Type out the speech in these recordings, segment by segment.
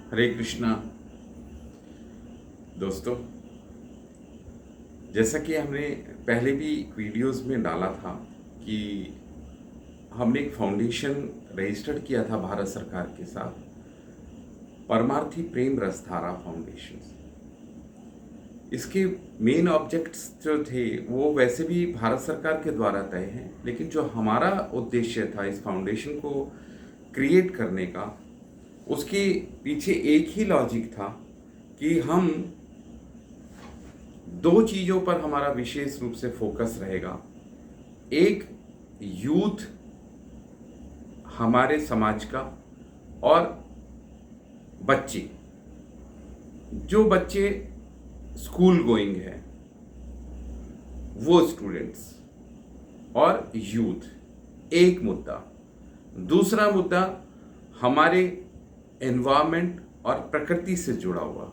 हरे कृष्णा। दोस्तों, जैसा कि हमने पहले भी वीडियोस में डाला था कि हमने एक फाउंडेशन रजिस्टर्ड किया था भारत सरकार के साथ, परमार्थी प्रेम रसधारा फाउंडेशन। इसके मेन ऑब्जेक्ट्स जो थे वो वैसे भी भारत सरकार के द्वारा तय हैं, लेकिन जो हमारा उद्देश्य था इस फाउंडेशन को क्रिएट करने का, उसके पीछे एक ही लॉजिक था कि हम दो चीज़ों पर हमारा विशेष रूप से फोकस रहेगा। एक, यूथ हमारे समाज का, और बच्चे, जो बच्चे स्कूल गोइंग है वो स्टूडेंट्स, और यूथ एक मुद्दा। दूसरा मुद्दा हमारे एनवायरनमेंट और प्रकृति से जुड़ा हुआ,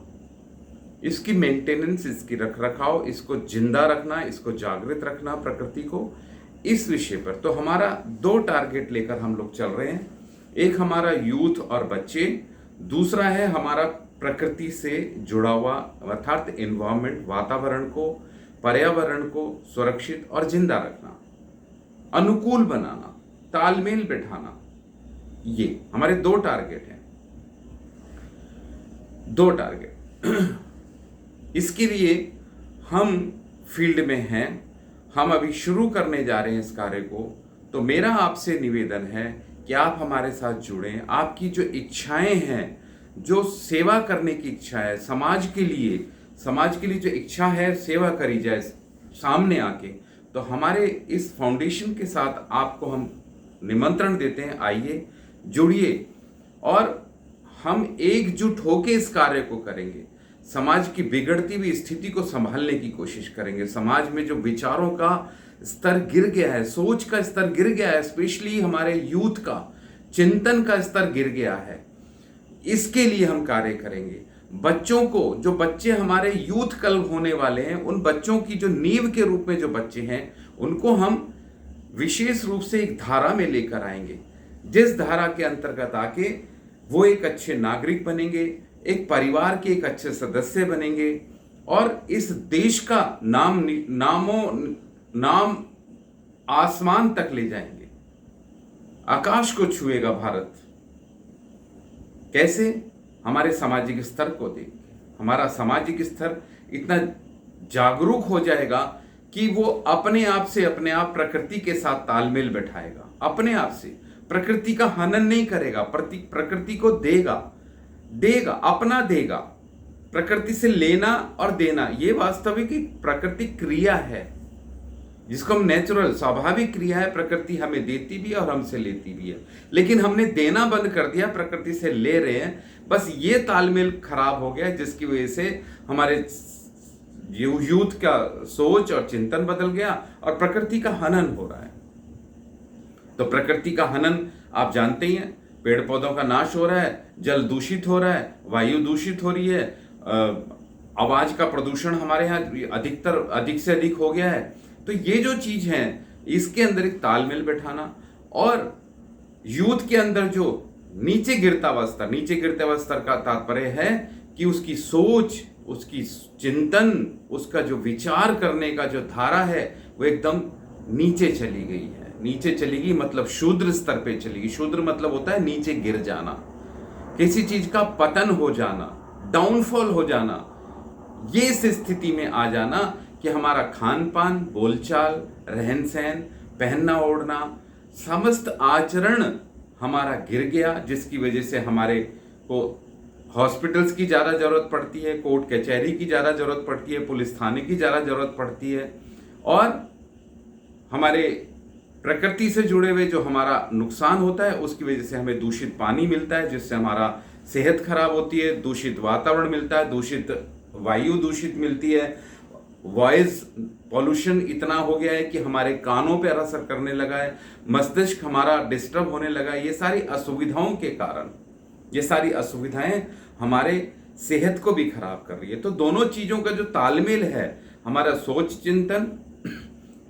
इसकी मेंटेनेंस, इसकी रख रखाव, इसको जिंदा रखना, इसको जागृत रखना प्रकृति को, इस विषय पर। तो हमारा दो टारगेट लेकर हम लोग चल रहे हैं। एक हमारा यूथ और बच्चे, दूसरा है हमारा प्रकृति से जुड़ा हुआ अर्थात एनवायरनमेंट, वातावरण को, पर्यावरण को सुरक्षित और जिंदा रखना, अनुकूल बनाना, तालमेल बैठाना। ये हमारे दो टारगेट हैं, दो टारगेट। इसके लिए हम फील्ड में हैं, हम अभी शुरू करने जा रहे हैं इस कार्य को। तो मेरा आपसे निवेदन है कि आप हमारे साथ जुड़ें। आपकी जो इच्छाएं हैं, जो सेवा करने की इच्छा है, समाज के लिए जो इच्छा है सेवा करी जाए सामने आके, तो हमारे इस फाउंडेशन के साथ आपको हम निमंत्रण देते हैं। आइए, जुड़िए और हम एकजुट होकर इस कार्य को करेंगे। समाज की बिगड़ती हुई स्थिति को संभालने की कोशिश करेंगे। समाज में जो विचारों का स्तर गिर गया है, सोच का स्तर गिर गया है, स्पेशली हमारे यूथ का चिंतन का स्तर गिर गया है, इसके लिए हम कार्य करेंगे। बच्चों को, जो बच्चे हमारे यूथ कल होने वाले हैं, उन बच्चों की जो नींव के रूप में जो बच्चे हैं, उनको हम विशेष रूप से एक धारा में लेकर आएंगे, जिस धारा के अंतर्गत आके वो एक अच्छे नागरिक बनेंगे, एक परिवार के एक अच्छे सदस्य बनेंगे, और इस देश का नाम आसमान तक ले जाएंगे। आकाश को छुएगा भारत। कैसे? हमारे सामाजिक स्तर को देख के। हमारा सामाजिक स्तर इतना जागरूक हो जाएगा कि वो अपने आप प्रकृति के साथ तालमेल बैठाएगा। अपने आप से प्रकृति का हनन नहीं करेगा, प्रकृति को देगा, अपना देगा। प्रकृति से लेना और देना, ये वास्तविक प्राकृतिक क्रिया है, जिसको हम नेचुरल, स्वाभाविक क्रिया है। प्रकृति हमें देती भी है और हमसे लेती भी है, लेकिन हमने देना बंद कर दिया, प्रकृति से ले रहे हैं। बस ये तालमेल खराब हो गया, जिसकी वजह से हमारे यूथ का सोच और चिंतन बदल गया और प्रकृति का हनन हो रहा है। तो प्रकृति का हनन आप जानते ही हैं, पेड़ पौधों का नाश हो रहा है, जल दूषित हो रहा है, वायु दूषित हो रही है, आवाज का प्रदूषण हमारे यहाँ अधिक से अधिक हो गया है। तो ये जो चीज है, इसके अंदर एक तालमेल बैठाना, और यूथ के अंदर जो नीचे गिरता हुआ स्तर का तात्पर्य है कि उसकी सोच, उसकी चिंतन, उसका जो विचार करने का जो धारा है, वो एकदम नीचे चली गई है। नीचे चलेगी मतलब शूद्र स्तर पे चलेगी। शूद्र मतलब होता है नीचे गिर जाना, किसी चीज का पतन हो जाना, डाउनफॉल हो जाना। ये इस स्थिति में आ जाना कि हमारा खान पान, बोलचाल, रहन सहन, पहनना ओढ़ना, समस्त आचरण हमारा गिर गया, जिसकी वजह से हमारे को हॉस्पिटल्स की ज़्यादा ज़रूरत पड़ती है, कोर्ट कचहरी की ज़्यादा ज़रूरत पड़ती है, पुलिस थाने की ज़्यादा ज़रूरत पड़ती है, और हमारे प्रकृति से जुड़े हुए जो हमारा नुकसान होता है, उसकी वजह से हमें दूषित पानी मिलता है, जिससे हमारा सेहत खराब होती है, दूषित वातावरण मिलता है, दूषित वायु दूषित मिलती है, वॉइस पॉल्यूशन इतना हो गया है कि हमारे कानों पे असर करने लगा है, मस्तिष्क हमारा डिस्टर्ब होने लगा है। ये सारी असुविधाओं के कारण, ये सारी असुविधाएं हमारे सेहत को भी खराब कर रही है। तो दोनों चीजों का जो तालमेल है, हमारा सोच चिंतन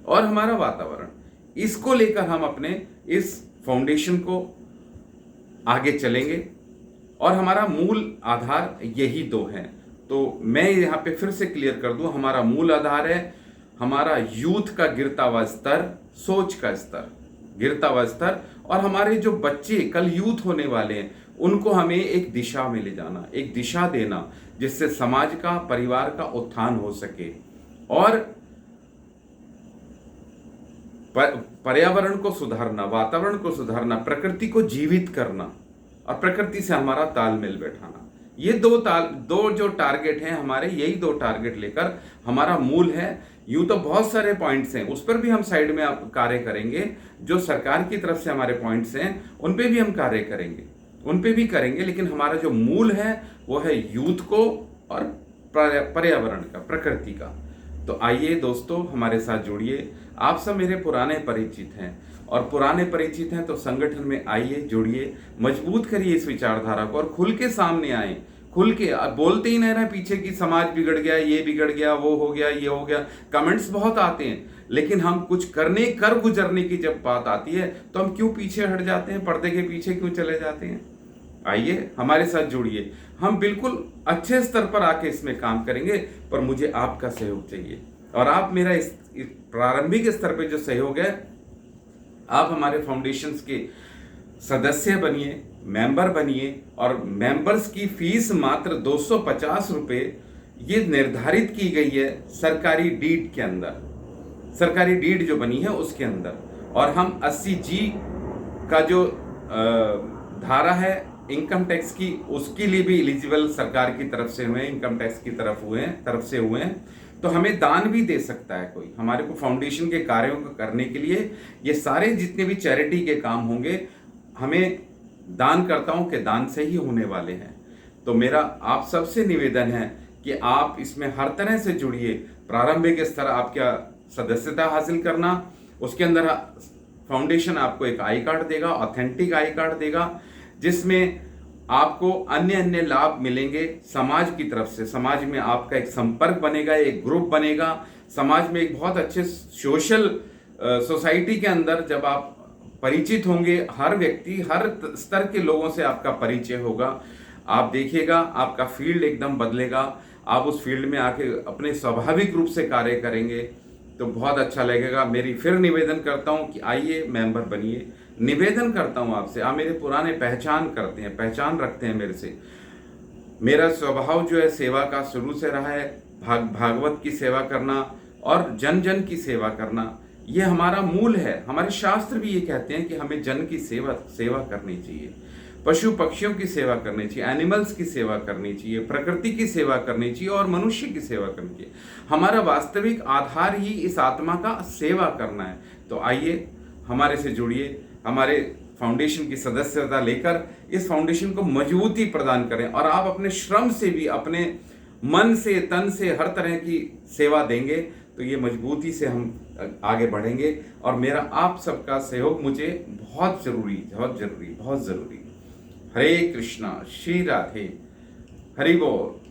और हमारा वातावरण, इसको लेकर हम अपने इस फाउंडेशन को आगे चलेंगे और हमारा मूल आधार यही दो हैं। तो मैं यहाँ पे फिर से क्लियर कर दूं, हमारा मूल आधार है हमारा यूथ का गिरता हुआ स्तर, सोच का स्तर, गिरता हुआ स्तर, और हमारे जो बच्चे कल यूथ होने वाले हैं उनको हमें एक दिशा में ले जाना, एक दिशा देना जिससे समाज का, परिवार का उत्थान हो सके और पर्यावरण को सुधारना, वातावरण को सुधारना, प्रकृति को जीवित करना और प्रकृति से हमारा तालमेल बैठाना। ये दो जो टारगेट हैं हमारे, यही दो टारगेट लेकर हमारा मूल है। यूं तो बहुत सारे पॉइंट्स हैं, उस पर भी हम साइड में कार्य करेंगे। जो सरकार की तरफ से हमारे पॉइंट्स हैं उन पे भी हम कार्य करेंगे, उन पे भी करेंगे, लेकिन हमारा जो मूल है वो है यूथ को और पर्यावरण का, प्रकृति का। तो आइए दोस्तों, हमारे साथ जुड़िए। आप सब मेरे पुराने परिचित हैं और पुराने परिचित हैं तो संगठन में आइए, जुड़िए, मजबूत करिए इस विचारधारा को और खुल के सामने आए, खुल के। बोलते ही नहीं रहे पीछे कि समाज बिगड़ गया, ये बिगड़ गया, वो हो गया, ये हो गया। कमेंट्स बहुत आते हैं, लेकिन हम कुछ कर गुजरने की जब बात आती है तो हम क्यों पीछे हट जाते हैं, पर्दे के पीछे क्यों चले जाते हैं। आइए हमारे साथ जुड़िए, हम बिल्कुल अच्छे स्तर पर आके इसमें काम करेंगे, पर मुझे आपका सहयोग चाहिए। और आप मेरा इस प्रारंभिक स्तर पे जो सहयोग है, आप हमारे फाउंडेशंस के सदस्य बनिए, मेंबर बनिए, और मेंबर्स की फीस मात्र 250 रुपये ये निर्धारित की गई है सरकारी डीड के अंदर, सरकारी डीड जो बनी है उसके अंदर। और हम 80G का जो धारा है इनकम टैक्स की, उसके लिए भी एलिजिबल सरकार की तरफ से हुए, इनकम टैक्स की तरफ से हुए हैं। तो हमें दान भी दे सकता है कोई, हमारे को फाउंडेशन के कार्यों को करने के लिए, ये सारे जितने भी चैरिटी के काम होंगे हमें दानकर्ताओं के दान से ही होने वाले हैं। तो मेरा आप सबसे निवेदन है कि आप इसमें हर तरह से जुड़िए। प्रारंभिक स्तर आपका सदस्यता हासिल करना, उसके अंदर फाउंडेशन आपको एक आई कार्ड देगा, ऑथेंटिक आई कार्ड देगा, जिसमें आपको अन्य लाभ मिलेंगे समाज की तरफ से। समाज में आपका एक संपर्क बनेगा, एक ग्रुप बनेगा, समाज में एक बहुत अच्छे सोशल सोसाइटी के अंदर जब आप परिचित होंगे, हर व्यक्ति, हर स्तर के लोगों से आपका परिचय होगा, आप देखिएगा आपका फील्ड एकदम बदलेगा। आप उस फील्ड में आके अपने स्वाभाविक रूप से कार्य करेंगे तो बहुत अच्छा लगेगा। मेरी फिर निवेदन करता हूं कि आइए मेंबर बनिए। निवेदन करता हूं आपसे, आप मेरे पुराने पहचान करते हैं, पहचान रखते हैं मेरे से। मेरा स्वभाव जो है सेवा का शुरू से रहा है, भागवत की सेवा करना और जन जन की सेवा करना, ये हमारा मूल है। हमारे शास्त्र भी ये कहते हैं कि हमें जन की सेवा करनी चाहिए, पशु पक्षियों की सेवा करनी चाहिए, एनिमल्स की सेवा करनी चाहिए, प्रकृति की सेवा करनी चाहिए और मनुष्य की सेवा करनी चाहिए। हमारा वास्तविक आधार ही इस आत्मा का सेवा करना है। तो आइए हमारे से जुड़िए, हमारे फाउंडेशन की सदस्यता लेकर इस फाउंडेशन को मजबूती प्रदान करें और आप अपने श्रम से भी, अपने मन से, तन से हर तरह की सेवा देंगे तो ये मजबूती से हम आगे बढ़ेंगे। और मेरा आप सबका सहयोग मुझे बहुत जरूरी, बहुत जरूरी, बहुत जरूरी। हरे कृष्णा, श्री राधे, हरि बोल।